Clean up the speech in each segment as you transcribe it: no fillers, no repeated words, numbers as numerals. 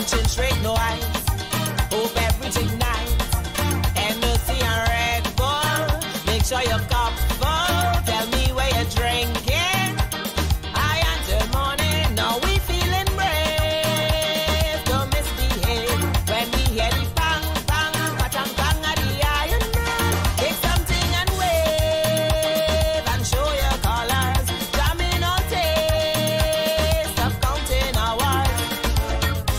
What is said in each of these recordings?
punching straight, no eyes. Hope everything nice. Energy and Red Bull. Make sure your cup full. Tell me where you're drinking. I until morning. Now we feeling brave. Don't misbehave when we hear the bang bang, patang bang at the Iron Man. Take something and wave and show your colors. Jamming all day. Stop counting hours.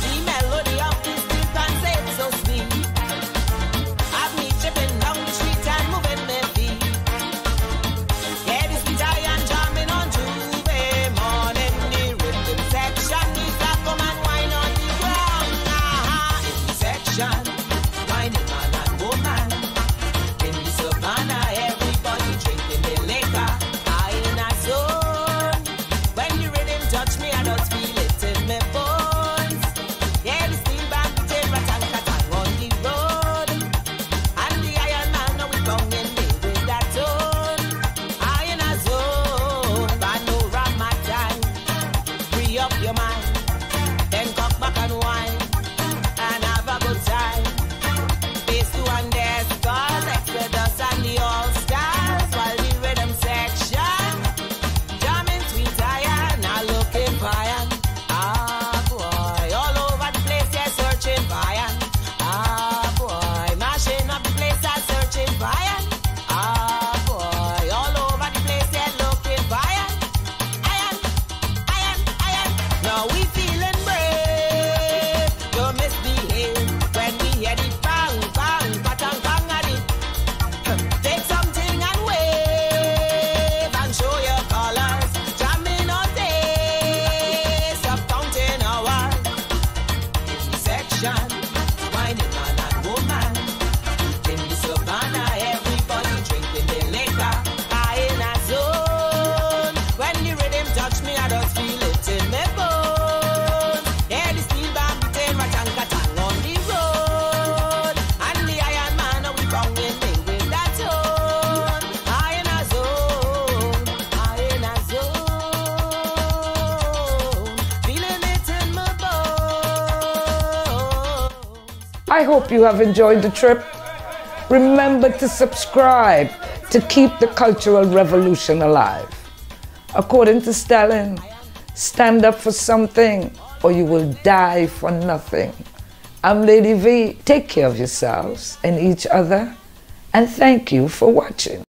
The melody of this beat can say it's so sweet. Have me tripping down the street and moving my feet. Yeah, this beat I am jamming on Tuesday morning. The rhythm section needs to come and wine on the ground. In the section, whining man and woman. In the savannah, everybody drinking the liquor. I in a zone. When the rhythm touch me, I just feel it in my bones. Yeah, the steel band beating ratang-katang on the road. And the Iron Man, now we bonging me with that tone. I in a zone, panorama time. Free up your mind, then cock back and wine, and have a good time. Face to and there's scars, Exodus and the All-Stars. While the rhythm section, jamming sweet iron, now looking fine. Ah boy, all over the place, yeah, searching fine. Ah boy, mashing up the place, yeah, searching fine. Ah boy, all over the place, yeah, looking fine. Iron, iron, iron. Now we feeling brave. Don't misbehave when we hear the bang bang, patang bang at it. Take something and wave and show your colors. Jamming all day, stop counting hours. In the section, whining man and woman. In the savannah, everybody drinking the liquor. I in a zone. When the rhythm touch me, I just feel it in my bones. Yeah, the steel band beating ratang-katang on the road. And the Iron Man, now we bonging me with that tone. I in a zone. I in a zone. Feeling it in my bones. I hope you have enjoyed the trip. Remember to subscribe to keep the cultural revolution alive. According to Stalin, stand up for something or you will die for nothing. I'm Lady V. Take care of yourselves and each other, and thank you for watching.